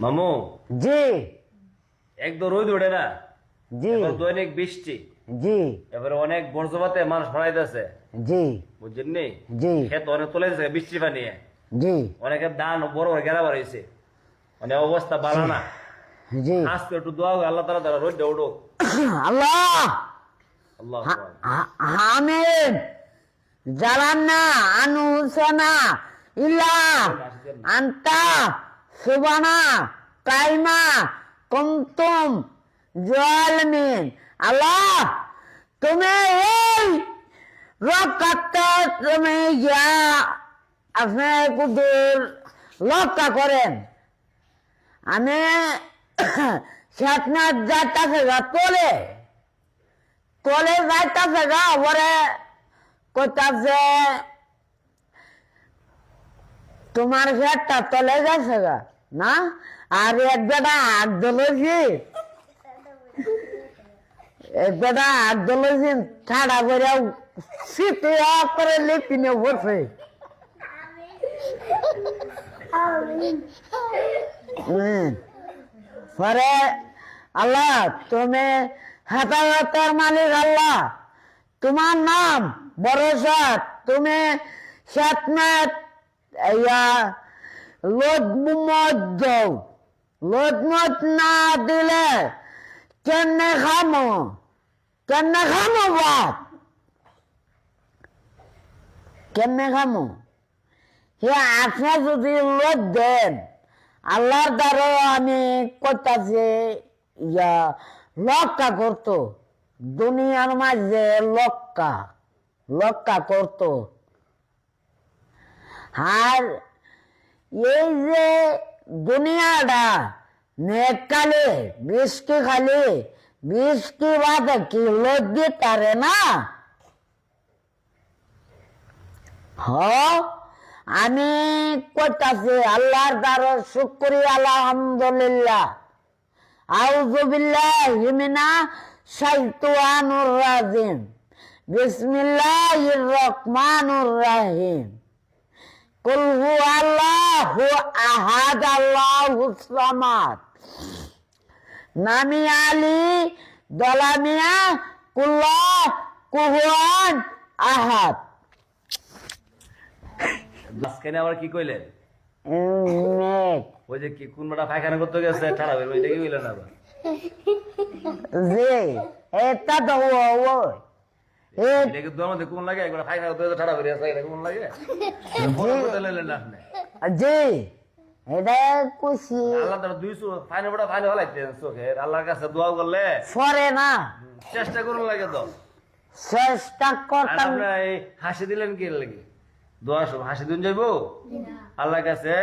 মামু জি একদম রোদ ওঠে না, জি দৈনিক বৃষ্টি, জি এবারে অনেক বর্জ্যপাতে মানুষ ফলাইতেছে, জি বুঝছেন নি? জি ক্ষেত অনেক তুলে দিচ্ছে বৃষ্টি পানি, জি অনেকের ধান বড় বড় গেরা বাড়াইছে, মানে অবস্থা ভালো না। জি আজকে একটু দোয়া হোক, আল্লাহ তাআলা তারা রোদ উঠুক। আল্লাহ আল্লাহ আমিন জালান্না আনুসনা ইল্লা আন্তা সুবানা কাইমা কুনতুম জালিমিন। আল্লাহ তুমি এই রক্ষাতে তুমি ইয়া আপনি কুদুর রক্ষা করেন। আমি শেখনাথ যাইতাছে গা তোলে তোলে যাইতাছে গা ওরে কইতাছে তোমার ঘরটা তলে যাচ্ছে গা না, আর এক বেটা হাত ধরেছি ঠাড়া করে শীতে করে লেপিনে বসে পরে আল্লাহ তুমি হেফাজতের মালিক, আল্লাহ তোমার নাম ভরসা, তুমি শেখনাথ লোদমত না দিলে কেমনে খামো বাপ, কেমনে খামো? আপনি যদি লোদ দেন আল্লাহর দ্বারা আমি করতেছি লক্কা করতো দুনিয়ার মাঝে লক্কা করতো। আর এই যে দুনিয়াটা নেকালে বৃষ্টি বাদে কি লজ্জি তারে না। আমি করতেছি আল্লাহর দ্বারা শুকরিয়া আলহামদুলিল্লাহ। আউযু বিল্লাহি মিনাশ শাইতানির রাজিম। বিসমিল্লাহির রহমানির রহিম। কুল হুয়াল্লাহু আহাদ আল্লাহুস সামাদ। নামি আলী দলামিয়া কুল্লাহ কুহুয়ান আহাদ। মাঝখানে আবার কি কইলেন? ওই যে কি কোন বেটা পায়খানা করতে গেছে ঠাড়া বের, ওইটা কি কইলেন আবার? জি এটা তো এটা কি দোয়ার মধ্যে কোন লাগে? একবার পায়খানা করতে গেছে ঠাড়া বের আছে, এটা কোন লাগে? বড় কথা লইলেন না আপনি। জি এটা কইছি আল্লাহ তাআলা দুই চোখ পানি বড় পানি হলাইতেন চোখের, আল্লাহর কাছে দোয়া করলে সরে না, চেষ্টা করুন লাগে তো। চেষ্টা করতাম। আপনি এই হাসি দিলেন কি লাগে? দোয়া সব হাসি দিন যাইবো আল্লাহর কাছে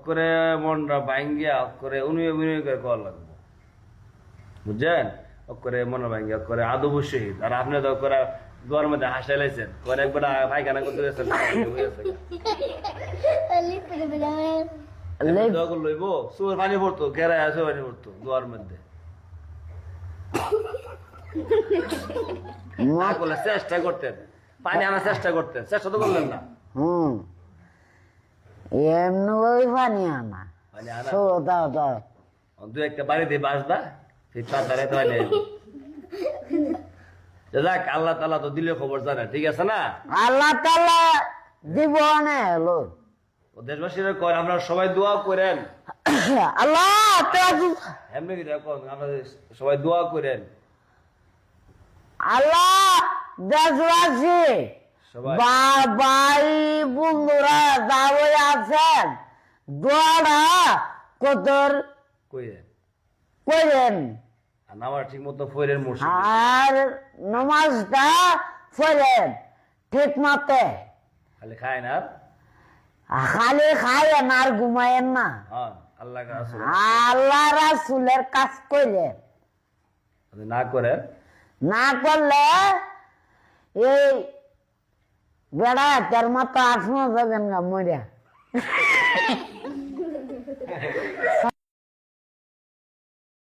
করে মনটা ভাঙ্গিয়া করে উনিয়ে করে কল লাগবো, বুঝছেন? করে মনে ভাঙ্গিয়া করে আদব শহীদ। আর আপনি তো করে দোয়ার মধ্যে হাসাই লাইছেন, করে একবার পায়খানা করতে গেছেন, লইব চোর পানি পড়তো, ঘেরায় আসে পানি পড়তো দোয়ার মধ্যে। না করলে চেষ্টা করতেন, পানি আনার চেষ্টা করতেন, চেষ্টা তো করলেন না। এমনি ওই পানি আনা পানি আনা দাও দু একটা বাড়ি দিয়ে বাসবা, সেই তাড়াতাড়ি তো আনে। যাক আল্লাহ তাআলা তো দিলে খবর জানে, ঠিক আছে না? আল্লাহ তাআলা দিব না হলো। দেশবাসীরা করেন আপনারা সবাই দোয়া করেন, আল্লাহ এমনি কি দেখুন আপনারা সবাই দোয়া করেন। আল্লাহ দেশবাসী সবাই ভাই বন্ধুরা যাবে আছেন দোয়াটা কতর করেন, আর নামাজ ঠিক মতো ফইরেন, মুর্শিদ আর নামাজটা পড়েন ঠিক মতে। খালি খায় না, খালি খায়েন আর ঘুমায়েন না। আল্লাহ রাসূলের কাজ করেন, না করেন না করলে এই বেড়া তার মতো আসমা যাবেন না মরিয়া।